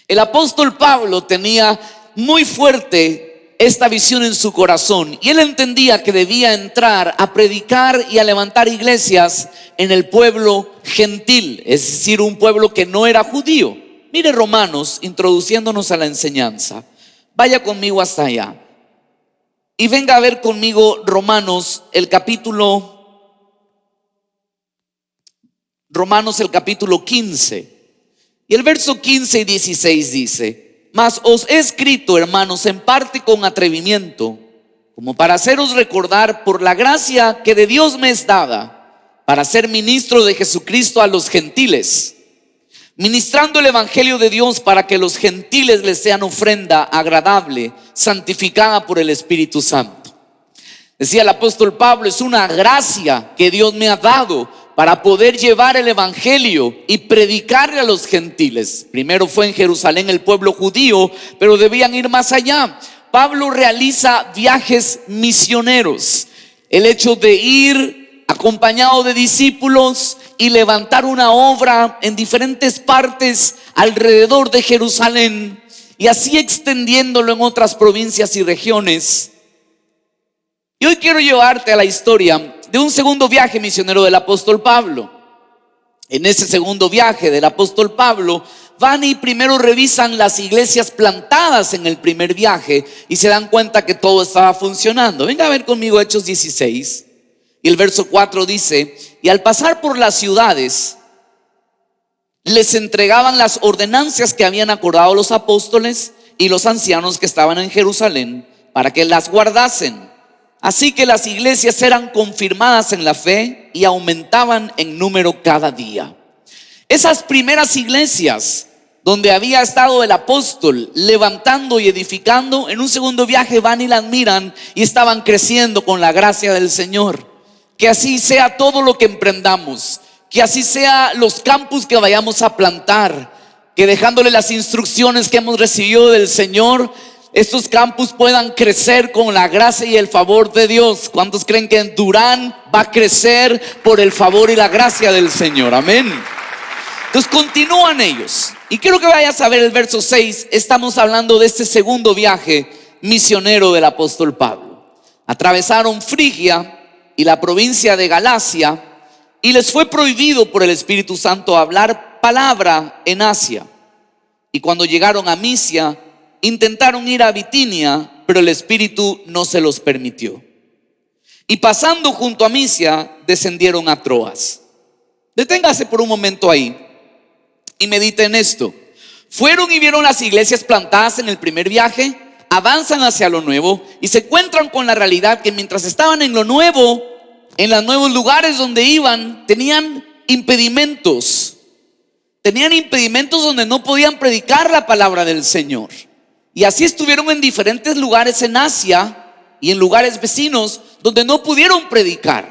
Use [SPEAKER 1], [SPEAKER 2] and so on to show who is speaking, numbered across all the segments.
[SPEAKER 1] El apóstol Pablo tenía muy fuerte esta visión en su corazón y él entendía que debía entrar a predicar y a levantar iglesias en el pueblo gentil, es decir, un pueblo que no era judío. Mire Romanos, introduciéndonos a la enseñanza. Vaya conmigo hasta allá y venga a ver conmigo Romanos el capítulo 15. Y el verso 15 y 16 dice: mas os he escrito, hermanos, en parte con atrevimiento, como para haceros recordar por la gracia que de Dios me es dada, para ser ministro de Jesucristo a los gentiles, ministrando el evangelio de Dios para que los gentiles les sean ofrenda agradable, santificada por el Espíritu Santo. Decía el apóstol Pablo: es una gracia que Dios me ha dado para poder llevar el evangelio y predicarle a los gentiles. Primero fue en Jerusalén el pueblo judío, pero debían ir más allá. Pablo realiza viajes misioneros. El hecho de ir acompañado de discípulos y levantar una obra en diferentes partes alrededor de Jerusalén y así extendiéndolo en otras provincias y regiones. Y hoy quiero llevarte a la historia de un segundo viaje misionero del apóstol Pablo. En ese segundo viaje del apóstol Pablo, van y primero revisan las iglesias plantadas en el primer viaje y se dan cuenta que todo estaba funcionando. Venga a ver conmigo Hechos 16 y el verso 4 dice: y al pasar por las ciudades les entregaban las ordenanzas que habían acordado los apóstoles y los ancianos que estaban en Jerusalén para que las guardasen. Así que las iglesias eran confirmadas en la fe y aumentaban en número cada día. Esas primeras iglesias donde había estado el apóstol levantando y edificando, en un segundo viaje van y las miran y estaban creciendo con la gracia del Señor. Que así sea todo lo que emprendamos, que así sea los campus que vayamos a plantar, que dejándole las instrucciones que hemos recibido del Señor, estos campus puedan crecer con la gracia y el favor de Dios. ¿Cuántos creen que en Durán va a crecer por el favor y la gracia del Señor? Amén. Entonces continúan ellos. Y quiero que vayas a ver el verso 6. Estamos hablando de este segundo viaje misionero del apóstol Pablo. Atravesaron Frigia y la provincia de Galacia y les fue prohibido por el Espíritu Santo hablar palabra en Asia. Y cuando llegaron a Misia, intentaron ir a Bitinia, pero el Espíritu no se los permitió. Y pasando junto a Misia, descendieron a Troas. Deténgase por un momento ahí y medite en esto. Fueron y vieron las iglesias plantadas en el primer viaje, avanzan hacia lo nuevo y se encuentran con la realidad que mientras estaban en lo nuevo, en los nuevos lugares donde iban, tenían impedimentos donde no podían predicar la palabra del Señor. Y así estuvieron en diferentes lugares en Asia y en lugares vecinos donde no pudieron predicar.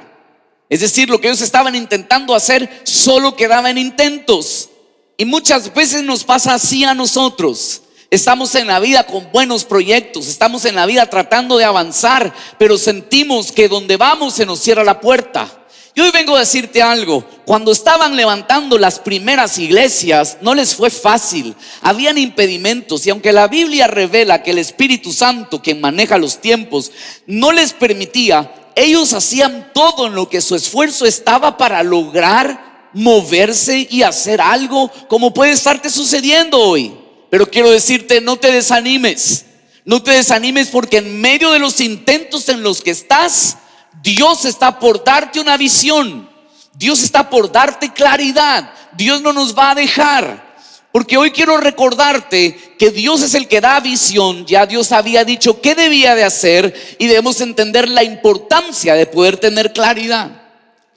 [SPEAKER 1] Es decir, lo que ellos estaban intentando hacer solo quedaba en intentos. Y muchas veces nos pasa así a nosotros. Estamos en la vida con buenos proyectos, estamos en la vida tratando de avanzar, pero sentimos que donde vamos se nos cierra la puerta. Y hoy vengo a decirte algo. Cuando estaban levantando las primeras iglesias, no les fue fácil. Habían impedimentos, y aunque la Biblia revela que el Espíritu Santo, quien maneja los tiempos, no les permitía, ellos hacían todo en lo que su esfuerzo estaba para lograr moverse y hacer algo como puede estarte sucediendo hoy. Pero quiero decirte, no te desanimes. No te desanimes, porque en medio de los intentos en los que estás, Dios está por darte una visión. Dios está por darte claridad. Dios no nos va a dejar. Porque hoy quiero recordarte que Dios es el que da visión. Ya Dios había dicho qué debía de hacer y debemos entender la importancia de poder tener claridad.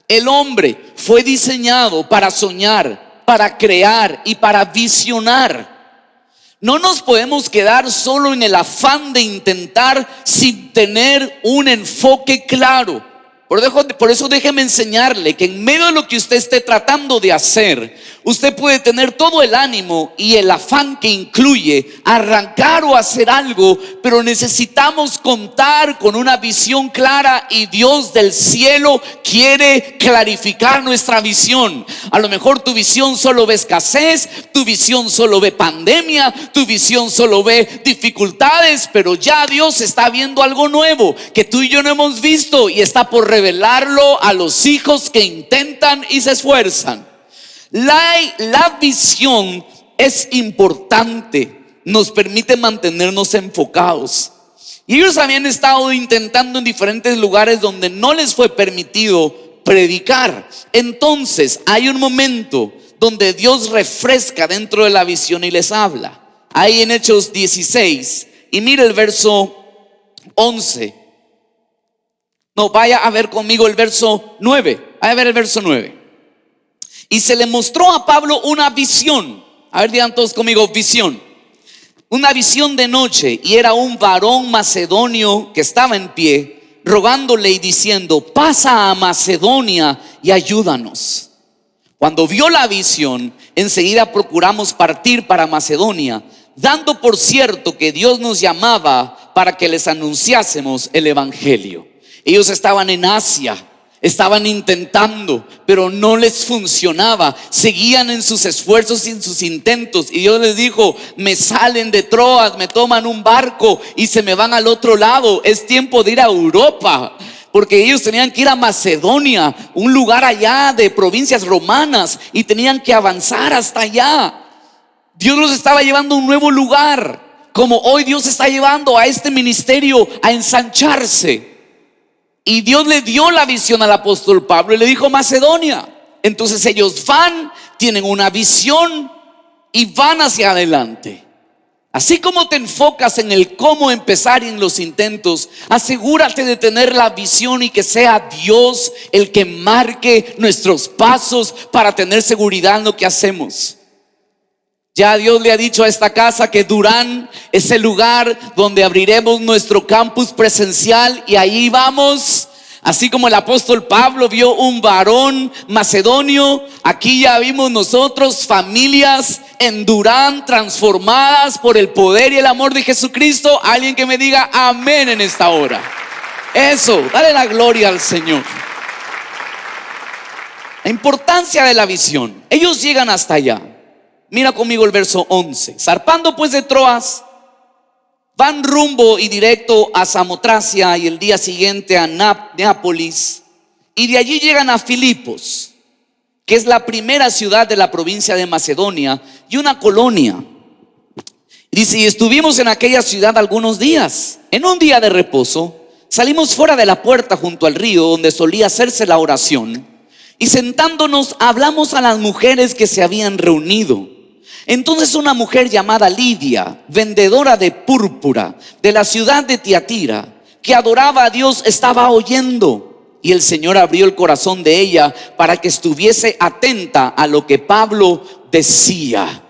[SPEAKER 1] El hombre fue diseñado para soñar, para crear y para visionar. No nos podemos quedar solo en el afán de intentar sin tener un enfoque claro. Por eso déjeme enseñarle que en medio de lo que usted esté tratando de hacer, Usted puede tener todo el ánimo y el afán que incluye arrancar o hacer algo, pero necesitamos contar con una visión clara, y Dios del cielo quiere clarificar nuestra visión. A lo mejor tu visión solo ve escasez, tu visión solo ve pandemia, tu visión solo ve dificultades, pero ya Dios está viendo algo nuevo que tú y yo no hemos visto, y está por revelarlo a los hijos que intentan y se esfuerzan. La visión es importante, nos permite mantenernos enfocados. Y ellos habían estado intentando en diferentes lugares donde no les fue permitido predicar. Entonces hay un momento donde Dios refresca dentro de la visión y les habla. Ahí en Hechos 16, y mire el verso 11. No, vaya a ver conmigo el verso 9. Vaya a ver el verso 9. Y se le mostró a Pablo una visión. A ver, digan todos conmigo, visión. Una visión de noche, y era un varón macedonio que estaba en pie, rogándole y diciendo: pasa a Macedonia y ayúdanos. Cuando vio la visión, enseguida procuramos partir para Macedonia, dando por cierto que Dios nos llamaba para que les anunciásemos el evangelio. Ellos estaban en Asia, estaban intentando, pero no les funcionaba. Seguían en sus esfuerzos y en sus intentos, y Dios les dijo: me salen de Troas, me toman un barco y se me van al otro lado. Es tiempo de ir a Europa, porque ellos tenían que ir a Macedonia, un lugar allá de provincias romanas, y tenían que avanzar hasta allá. Dios los estaba llevando a un nuevo lugar, como hoy Dios está llevando a este ministerio a ensancharse. Y Dios le dio la visión al apóstol Pablo y le dijo: Macedonia. Entonces ellos van, tienen una visión y van hacia adelante. Así como te enfocas en el cómo empezar y en los intentos, asegúrate de tener la visión y que sea Dios el que marque nuestros pasos para tener seguridad en lo que hacemos. Ya Dios le ha dicho a esta casa que Durán es el lugar donde abriremos nuestro campus presencial, y ahí vamos. Así como el apóstol Pablo vio un varón macedonio, aquí ya vimos nosotros familias en Durán transformadas por el poder y el amor de Jesucristo. Alguien que me diga amén en esta hora. Eso, dale la gloria al Señor. La importancia de la visión. Ellos llegan hasta allá. Mira conmigo el verso 11. Zarpando pues de Troas, van rumbo y directo a Samotracia, y el día siguiente a Neápolis, y de allí llegan a Filipos, que es la primera ciudad de la provincia de Macedonia y una colonia. Dice: y estuvimos en aquella ciudad algunos días. En un día de reposo salimos fuera de la puerta junto al río donde solía hacerse la oración, y sentándonos hablamos a las mujeres que se habían reunido. Entonces una mujer llamada Lidia, vendedora de púrpura de la ciudad de Tiatira, que adoraba a Dios, estaba oyendo, y el Señor abrió el corazón de ella para que estuviese atenta a lo que Pablo decía.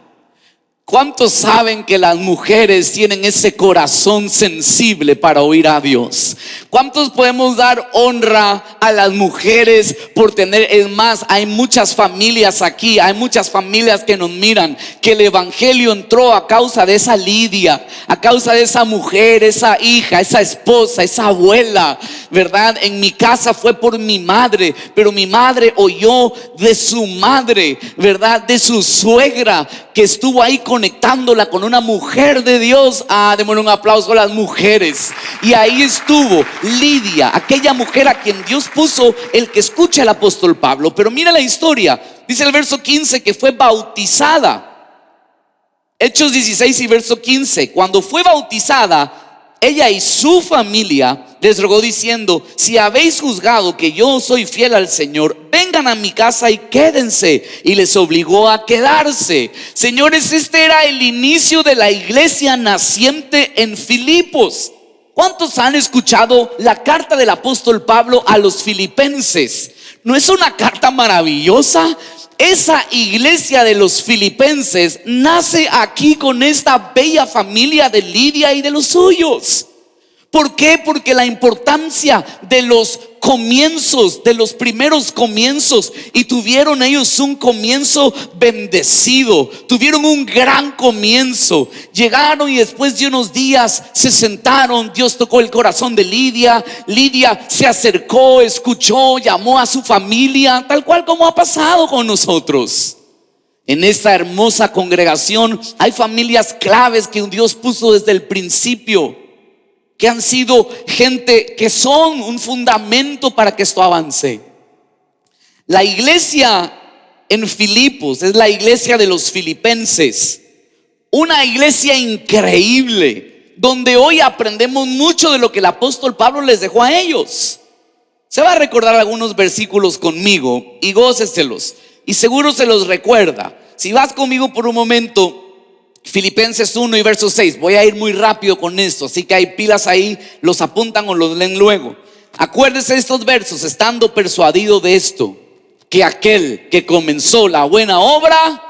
[SPEAKER 1] ¿Cuántos saben que las mujeres tienen ese corazón sensible para oír a Dios? ¿Cuántos podemos dar honra a las mujeres por tener? Es más, hay muchas familias aquí, hay muchas familias que nos miran, que el evangelio entró a causa de esa Lidia, a causa de esa mujer, esa hija, esa esposa, esa abuela, ¿verdad? En mi casa fue por mi madre, pero mi madre oyó de su madre, ¿verdad? De su suegra, que estuvo ahí conectándola con una mujer de Dios. Démosle un aplauso a las mujeres. Y ahí estuvo Lidia, aquella mujer a quien Dios puso el que escucha al apóstol Pablo. Pero mira la historia, dice el verso 15 que fue bautizada. Hechos 16 y verso 15. Cuando fue bautizada, ella y su familia les rogó diciendo: si habéis juzgado que yo soy fiel al Señor, vengan a mi casa y quédense. Y les obligó a quedarse. Señores, este era el inicio de la iglesia naciente en Filipos. ¿Cuántos han escuchado la carta del apóstol Pablo a los filipenses? ¿No es una carta maravillosa? Esa iglesia de los filipenses nace aquí con esta bella familia de Lidia y de los suyos. ¿Por qué? Porque la importancia de los comienzos, de los primeros comienzos, y tuvieron ellos un comienzo bendecido, tuvieron un gran comienzo. Llegaron y después de unos días se sentaron, Dios tocó el corazón de Lidia. Lidia se acercó, escuchó, llamó a su familia, tal cual como ha pasado con nosotros. En esta hermosa congregación hay familias claves que un Dios puso desde el principio, que han sido gente que son un fundamento para que esto avance. La iglesia en Filipos es la iglesia de los filipenses, una iglesia increíble, donde hoy aprendemos mucho de lo que el apóstol Pablo les dejó a ellos. Se va a recordar algunos versículos conmigo y góceselos, y seguro se los recuerda. Si vas conmigo por un momento, Filipenses 1 y verso 6. Voy a ir muy rápido con esto, así que hay pilas ahí, los apuntan o los leen luego. Acuérdese de estos versos: estando persuadido de esto, que aquel que comenzó la buena obra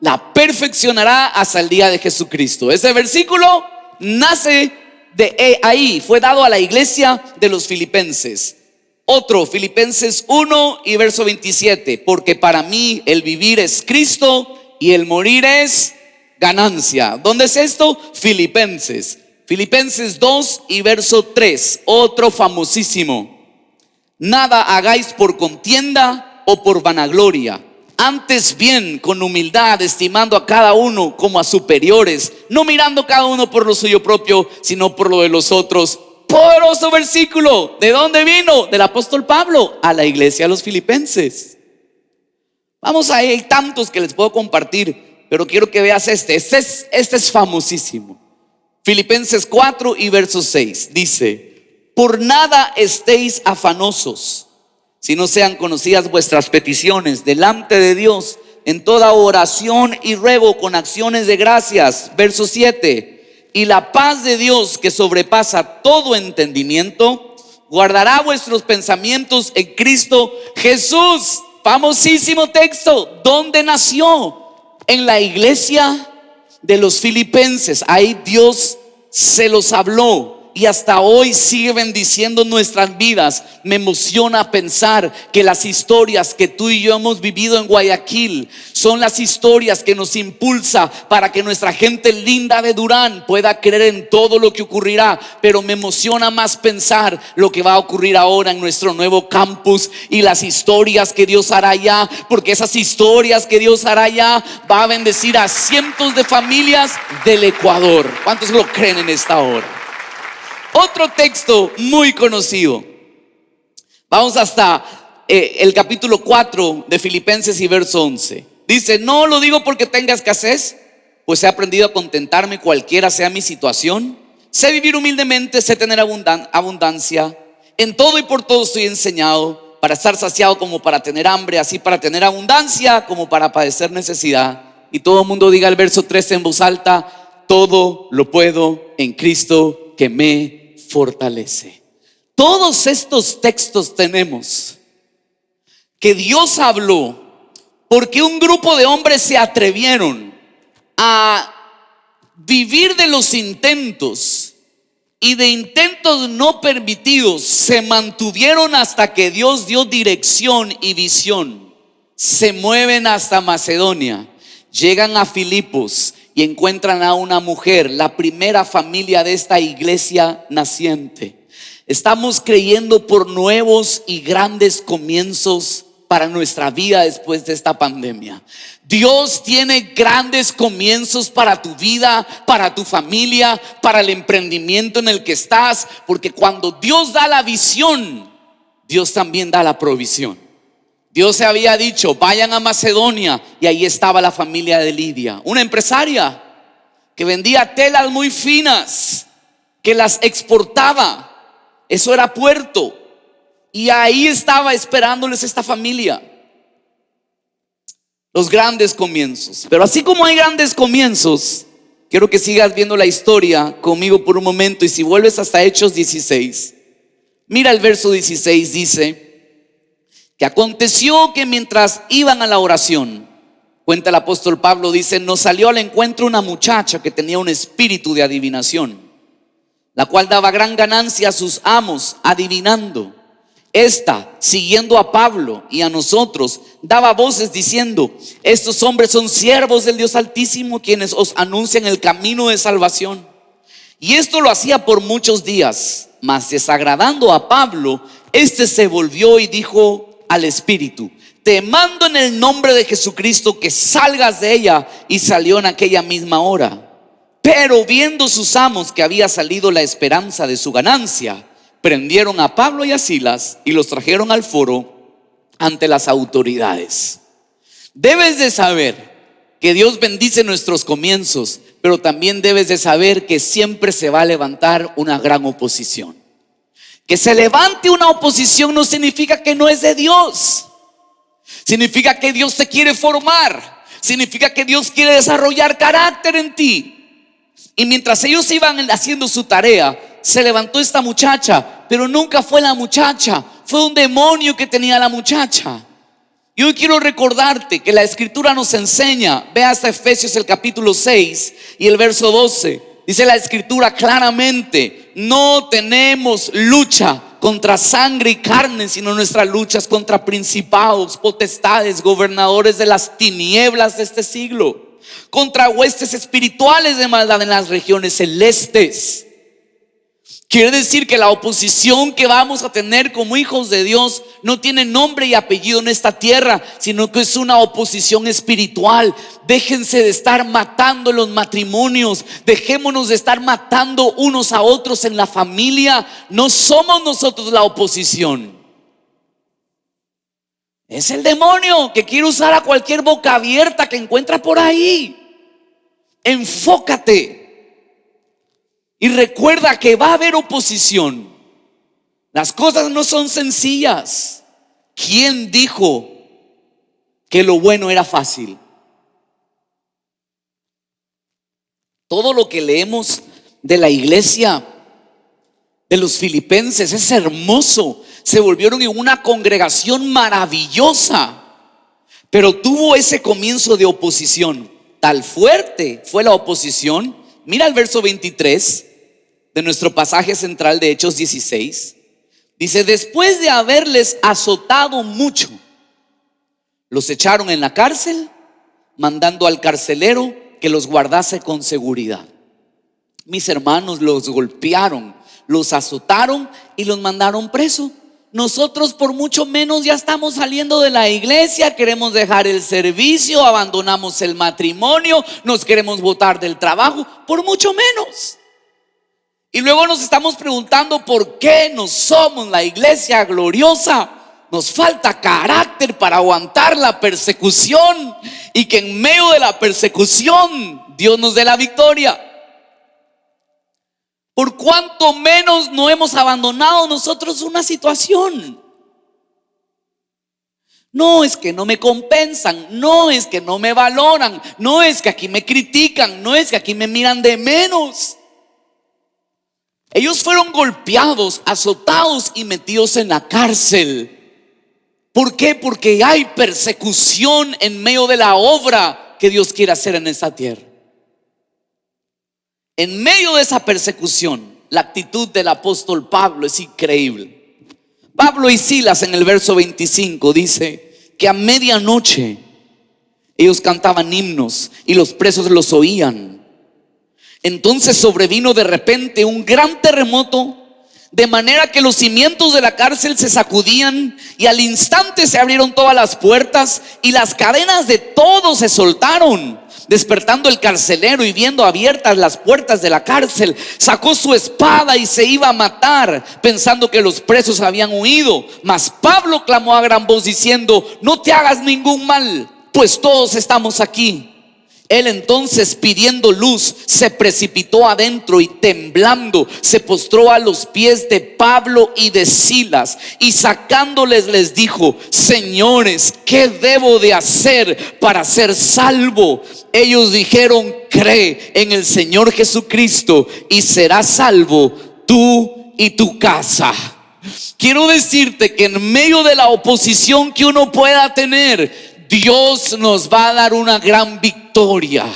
[SPEAKER 1] la perfeccionará hasta el día de Jesucristo. Ese versículo nace de ahí, fue dado a la iglesia de los filipenses. Otro, Filipenses 1 y verso 27. Porque para mí el vivir es Cristo y el morir es ganancia. ¿Dónde es esto? Filipenses 2 y verso 3, otro famosísimo. Nada hagáis por contienda o por vanagloria, antes bien con humildad, estimando a cada uno como a superiores, no mirando cada uno por lo suyo propio, sino por lo de los otros. Poderoso versículo. ¿De dónde vino? Del apóstol Pablo a la iglesia de los filipenses. Vamos, ahí hay tantos que les puedo compartir, pero quiero que veas este es famosísimo. Filipenses 4 y verso 6 dice: por nada estéis afanosos, si no sean conocidas vuestras peticiones delante de Dios en toda oración y ruego con acciones de gracias. Verso 7: y la paz de Dios, que sobrepasa todo entendimiento, guardará vuestros pensamientos en Cristo Jesús. Famosísimo texto. ¿Dónde nació? En la iglesia de los filipenses. Ahí Dios se los habló y hasta hoy sigue bendiciendo nuestras vidas. Me emociona pensar que las historias que tú y yo hemos vivido en Guayaquil son las historias que nos impulsa para que nuestra gente linda de Durán pueda creer en todo lo que ocurrirá. Pero me emociona más pensar lo que va a ocurrir ahora en nuestro nuevo campus y las historias que Dios hará allá, porque esas historias que Dios hará allá va a bendecir a cientos de familias del Ecuador. ¿Cuántos lo creen en esta hora? Otro texto muy conocido. Vamos hasta el capítulo 4 de Filipenses y verso 11. Dice: no lo digo porque tenga escasez, pues he aprendido a contentarme cualquiera sea mi situación. Sé vivir humildemente, sé tener abundancia. En todo y por todo estoy enseñado, para estar saciado como para tener hambre, así para tener abundancia como para padecer necesidad. Y todo el mundo diga el verso 13 en voz alta: todo lo puedo en Cristo que me fortalece. Todos estos textos tenemos que Dios habló porque un grupo de hombres se atrevieron a vivir de los intentos, y de intentos no permitidos se mantuvieron hasta que Dios dio dirección y visión. Se mueven hasta Macedonia, llegan a Filipos y encuentran a una mujer, la primera familia de esta iglesia naciente. Estamos creyendo por nuevos y grandes comienzos para nuestra vida después de esta pandemia. Dios tiene grandes comienzos para tu vida, para tu familia, para el emprendimiento en el que estás, porque cuando Dios da la visión, Dios también da la provisión. Dios se había dicho: vayan a Macedonia, y ahí estaba la familia de Lidia, una empresaria que vendía telas muy finas, que las exportaba. Eso era puerto, y ahí estaba esperándoles esta familia. Los grandes comienzos. Pero así como hay grandes comienzos, quiero que sigas viendo la historia conmigo por un momento. Y si vuelves hasta Hechos 16, mira el verso 16. Dice que aconteció que mientras iban a la oración, cuenta el apóstol Pablo, dice: nos salió al encuentro una muchacha que tenía un espíritu de adivinación, la cual daba gran ganancia a sus amos adivinando. Esta, siguiendo a Pablo y a nosotros, daba voces diciendo: estos hombres son siervos del Dios Altísimo, quienes os anuncian el camino de salvación. Y esto lo hacía por muchos días, mas desagradando a Pablo, este se volvió y dijo al Espíritu: te mando en el nombre de Jesucristo que salgas de ella. Y salió en aquella misma hora. Pero viendo sus amos que había salido la esperanza de su ganancia, prendieron a Pablo y a Silas y los trajeron al foro ante las autoridades. Debes de saber que Dios bendice nuestros comienzos, pero también debes de saber que siempre se va a levantar una gran oposición. Que se levante una oposición no significa que no es de Dios. Significa que Dios te quiere formar. Significa que Dios quiere desarrollar carácter en ti. Y mientras ellos iban haciendo su tarea, se levantó esta muchacha, pero nunca fue la muchacha, fue un demonio que tenía la muchacha. Y hoy quiero recordarte que la Escritura nos enseña, ve hasta Efesios el capítulo 6 y el verso 12. Dice la Escritura claramente: no tenemos lucha contra sangre y carne, sino nuestra lucha es contra principados, potestades, gobernadores de las tinieblas de este siglo, contra huestes espirituales de maldad en las regiones celestes. Quiere decir que la oposición que vamos a tener como hijos de Dios no tiene nombre y apellido en esta tierra, sino que es una oposición espiritual. Déjense de estar matando los matrimonios, dejémonos de estar matando unos a otros en la familia. No somos nosotros la oposición. Es el demonio que quiere usar a cualquier boca abierta que encuentra por ahí. Enfócate. Y recuerda que va a haber oposición. Las cosas no son sencillas. ¿Quién dijo que lo bueno era fácil? Todo lo que leemos de la iglesia de los filipenses es hermoso. Se volvieron en una congregación maravillosa, pero tuvo ese comienzo de oposición. Tal fuerte fue la oposición. Mira el verso 23 de nuestro pasaje central de Hechos 16. Dice: después de haberles azotado mucho, los echaron en la cárcel, mandando al carcelero que los guardase con seguridad. Mis hermanos, los golpearon, los azotaron y los mandaron preso. Nosotros por mucho menos ya estamos saliendo de la iglesia, queremos dejar el servicio, abandonamos el matrimonio, nos queremos botar del trabajo, por mucho menos. Y luego nos estamos preguntando por qué no somos la iglesia gloriosa. Nos falta carácter para aguantar la persecución y que en medio de la persecución Dios nos dé la victoria. Por cuánto menos no hemos abandonado nosotros una situación. No es que no me compensan, no es que no me valoran, no es que aquí me critican, no es que aquí me miran de menos. Ellos fueron golpeados, azotados y metidos en la cárcel. ¿Por qué? Porque hay persecución en medio de la obra que Dios quiere hacer en esta tierra. En medio de esa persecución, la actitud del apóstol Pablo es increíble. Pablo y Silas, en el verso 25, dice que a medianoche ellos cantaban himnos y los presos los oían. Entonces sobrevino de repente un gran terremoto, de manera que los cimientos de la cárcel se sacudían, y al instante se abrieron todas las puertas y las cadenas de todos se soltaron. Despertando el carcelero y viendo abiertas las puertas de la cárcel, sacó su espada y se iba a matar, pensando que los presos habían huido. Mas Pablo clamó a gran voz diciendo: no te hagas ningún mal, pues todos estamos aquí. Él entonces, pidiendo luz, se precipitó adentro y temblando se postró a los pies de Pablo y de Silas, y sacándoles les dijo: señores, ¿qué debo de hacer para ser salvo? Ellos dijeron: cree en el Señor Jesucristo y serás salvo tú y tu casa. Quiero decirte que en medio de la oposición que uno pueda tener, Dios nos va a dar una gran victoria.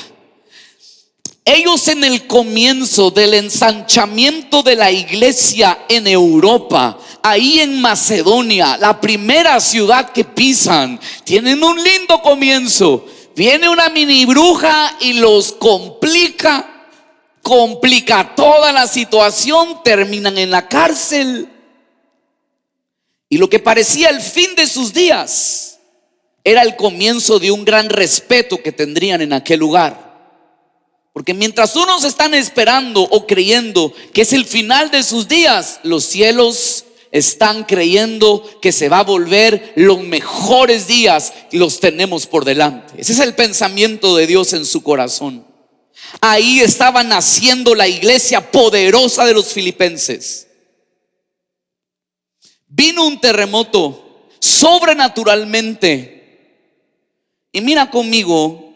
[SPEAKER 1] Ellos, en el comienzo del ensanchamiento de la iglesia en Europa, ahí en Macedonia, la primera ciudad que pisan. Tienen un lindo comienzo. Viene una mini bruja y los complica toda la situación, terminan en la cárcel. Y lo que parecía el fin de sus días era el comienzo de un gran respeto que tendrían en aquel lugar. Porque mientras unos están esperando o creyendo que es el final de sus días, los cielos están creyendo que se va a volver los mejores días y los tenemos por delante. Ese es el pensamiento de Dios en su corazón. Ahí estaba naciendo la iglesia poderosa de los filipenses. Vino un terremoto sobrenaturalmente. Y mira conmigo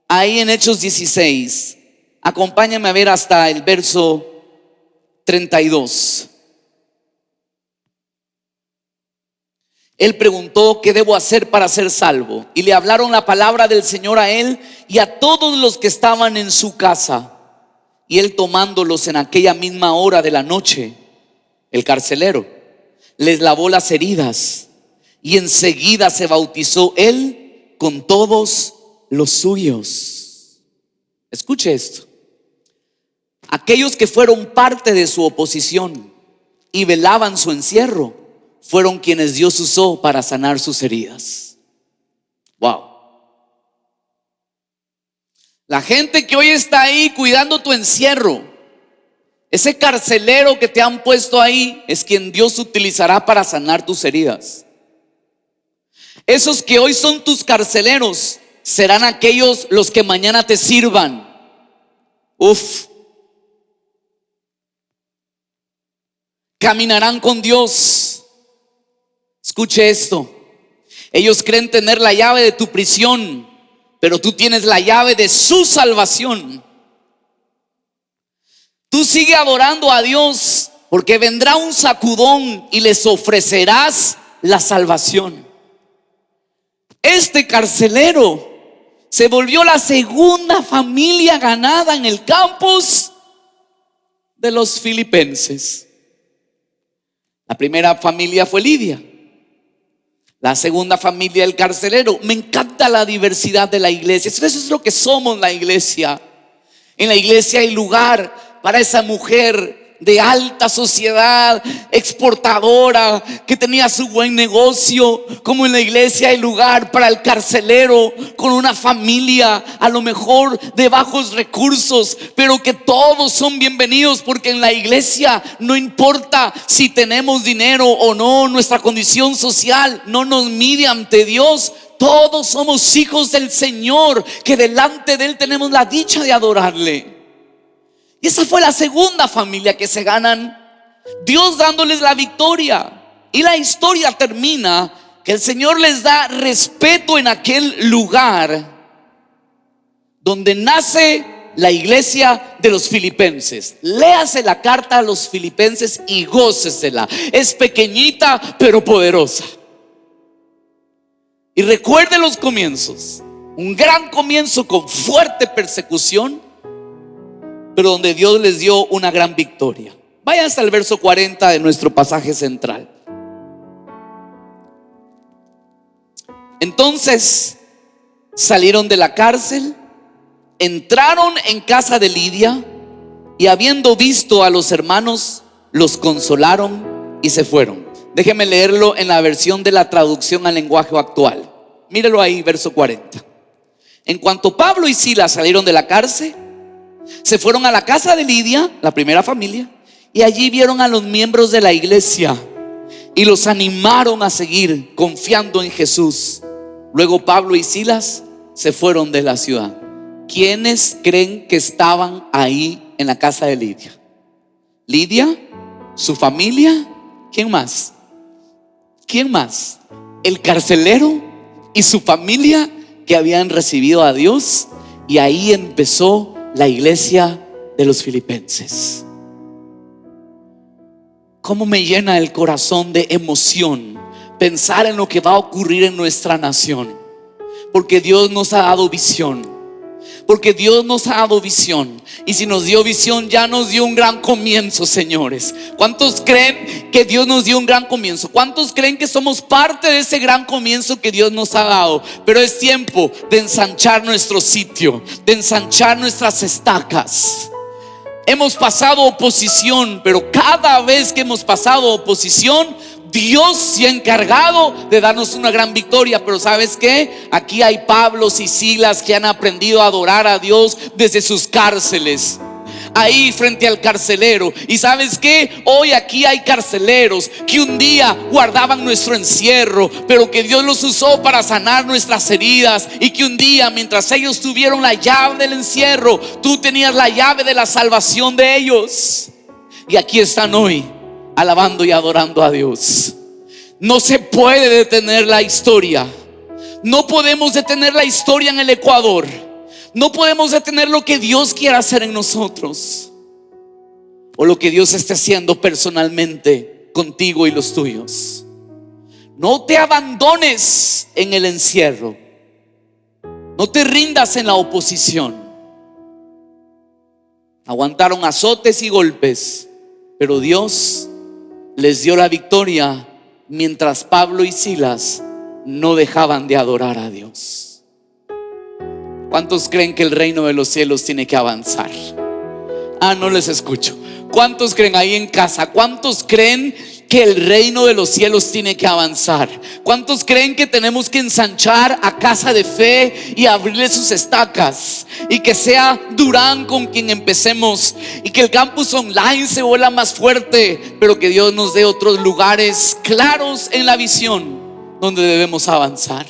[SPEAKER 1] ahí en Hechos 16. Acompáñame a ver hasta el verso 32. Él preguntó: ¿qué debo hacer para ser salvo? Y le hablaron la palabra del Señor a él y a todos los que estaban en su casa. Y él, tomándolos en aquella misma hora de la noche, el carcelero, les lavó las heridas, y enseguida se bautizó él con todos los suyos. Escuche esto. Aquellos que fueron parte de su oposición y velaban su encierro fueron quienes Dios usó para sanar sus heridas. Wow. La gente que hoy está ahí cuidando tu encierro, ese carcelero que te han puesto ahí, es quien Dios utilizará para sanar tus heridas. Esos que hoy son tus carceleros serán aquellos los que mañana te sirvan. Caminarán con Dios. Escuche esto. Ellos creen tener la llave de tu prisión, pero tú tienes la llave de su salvación. Tú sigue adorando a Dios, porque vendrá un sacudón y les ofrecerás la salvación. Este carcelero se volvió la segunda familia ganada en el campus de los filipenses. La primera familia fue Lidia. La segunda familia, el carcelero. Me encanta la diversidad de la iglesia. Eso es lo que somos, la iglesia. En la iglesia hay lugar para esa mujer de alta sociedad, exportadora, que tenía su buen negocio. Como en la iglesia hay lugar para el carcelero con una familia a lo mejor de bajos recursos, pero que todos son bienvenidos, porque en la iglesia no importa si tenemos dinero o no, nuestra condición social no nos mide ante Dios. Todos somos hijos del Señor, que delante de Él tenemos la dicha de adorarle. Y esa fue la segunda familia que se ganan, Dios dándoles la victoria. Y la historia termina que el Señor les da respeto en aquel lugar donde nace la iglesia de los filipenses. Léase la carta a los filipenses y gócesela. Es pequeñita pero poderosa. Y recuerde los comienzos. Un gran comienzo con fuerte persecución, pero donde Dios les dio una gran victoria. Vaya hasta el verso 40 de nuestro pasaje central. Entonces salieron de la cárcel, entraron en casa de Lidia, y habiendo visto a los hermanos, los consolaron y se fueron. Déjeme leerlo en la versión de la traducción al lenguaje actual. Míralo ahí, verso 40. En cuanto Pablo y Silas salieron de la cárcel, se fueron a la casa de Lidia, la primera familia, y allí vieron a los miembros de la iglesia y los animaron a seguir confiando en Jesús. Luego Pablo y Silas se fueron de la ciudad. ¿Quiénes creen que estaban ahí en la casa de Lidia? Lidia, su familia. ¿Quién más? ¿Quién más? El carcelero y su familia, que habían recibido a Dios. Y ahí empezó la iglesia de los filipenses. ¿Cómo me llena el corazón de emoción pensar en lo que va a ocurrir en nuestra nación? Porque Dios nos ha dado visión, Porque Dios nos ha dado visión. Y si nos dio visión, ya nos dio un gran comienzo, señores. ¿Cuántos creen que Dios nos dio un gran comienzo? ¿Cuántos creen que somos parte de ese gran comienzo que Dios nos ha dado? Pero es tiempo de ensanchar nuestro sitio, de ensanchar nuestras estacas. Hemos pasado oposición, pero cada vez que hemos pasado oposición, Dios se ha encargado de darnos una gran victoria. Pero ¿sabes qué? Aquí hay Pablos y Silas que han aprendido a adorar a Dios desde sus cárceles, ahí frente al carcelero. Y ¿sabes qué? Hoy aquí hay carceleros que un día guardaban nuestro encierro, pero que Dios los usó para sanar nuestras heridas. Y que un día, mientras ellos tuvieron la llave del encierro, tú tenías la llave de la salvación de ellos. Y aquí están hoy, alabando y adorando a Dios. No se puede detener la historia. No podemos detener la historia en el Ecuador. No podemos detener lo que Dios quiera hacer en nosotros, o lo que Dios esté haciendo personalmente contigo y los tuyos. No te abandones en el encierro. No te rindas en la oposición. Aguantaron azotes y golpes, pero Dios les dio la victoria mientras Pablo y Silas no dejaban de adorar a Dios. ¿Cuántos creen que el reino de los cielos tiene que avanzar? No les escucho. ¿Cuántos creen ahí en casa? ¿Cuántos creen que el reino de los cielos tiene que avanzar? ¿Cuántos creen que tenemos que ensanchar a Casa de Fe y abrirle sus estacas? Y que sea Durán con quien empecemos, y que el campus online se vuelva más fuerte, pero que Dios nos dé otros lugares claros en la visión donde debemos avanzar.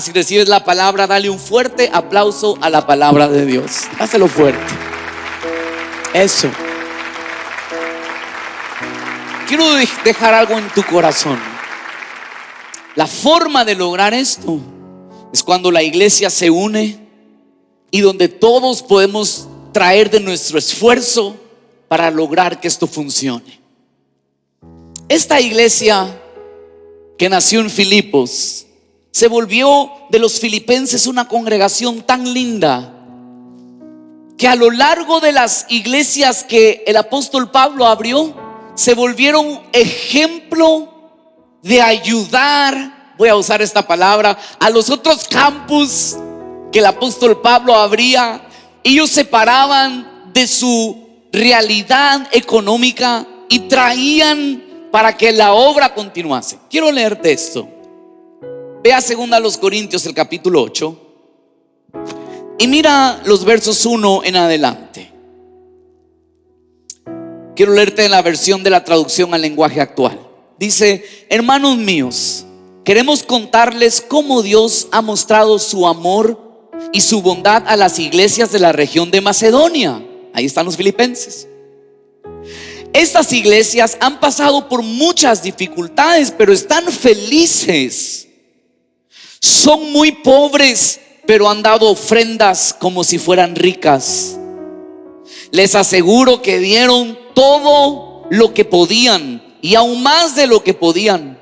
[SPEAKER 1] Si recibes la palabra, dale un fuerte aplauso a la palabra de Dios. Hazlo fuerte. Eso. Quiero dejar algo en tu corazón. La forma de lograr esto es cuando la iglesia se une y donde todos podemos traer de nuestro esfuerzo para lograr que esto funcione. Esta iglesia que nació en Filipos se volvió de los filipenses una congregación tan linda que a lo largo de las iglesias que el apóstol Pablo abrió, se volvieron ejemplo de ayudar, voy a usar esta palabra, a los otros campus que el apóstol Pablo abría. Ellos se paraban de su realidad económica y traían para que la obra continuase. Quiero leerte esto. Ve a 2 Corintios el capítulo 8 y mira los versos 1 en adelante. Quiero leerte en la versión de la traducción al lenguaje actual. Dice: hermanos míos, queremos contarles cómo Dios ha mostrado su amor y su bondad a las iglesias de la región de Macedonia. Ahí están los filipenses. Estas iglesias han pasado por muchas dificultades, pero están felices. Son muy pobres, pero han dado ofrendas como si fueran ricas. Les aseguro que dieron todo lo que podían y aún más de lo que podían.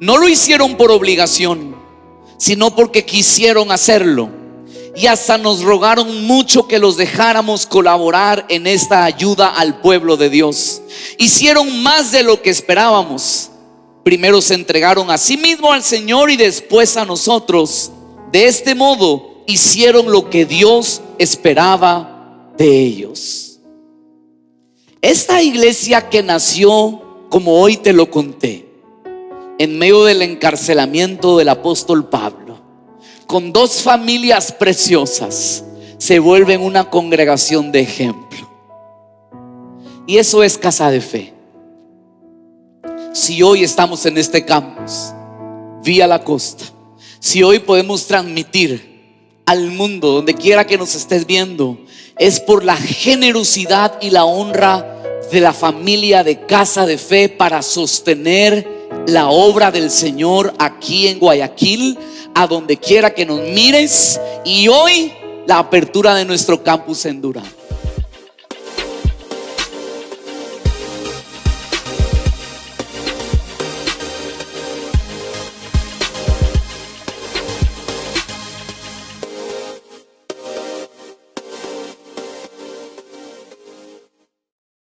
[SPEAKER 1] No lo hicieron por obligación, sino porque quisieron hacerlo. Y hasta nos rogaron mucho que los dejáramos colaborar en esta ayuda al pueblo de Dios. Hicieron más de lo que esperábamos. Primero se entregaron a sí mismos al Señor y después a nosotros. De este modo hicieron lo que Dios esperaba de ellos. Esta iglesia que nació, como hoy te lo conté, en medio del encarcelamiento del apóstol Pablo, con 2 familias preciosas, se vuelve una congregación de ejemplo. Y eso es Casa de Fe. Si hoy estamos en este campus, vía la costa, si hoy podemos transmitir al mundo, donde quiera que nos estés viendo, es por la generosidad y la honra de la familia de Casa de Fe para sostener la obra del Señor aquí en Guayaquil, a donde quiera que nos mires, y hoy la apertura de nuestro campus en Durán.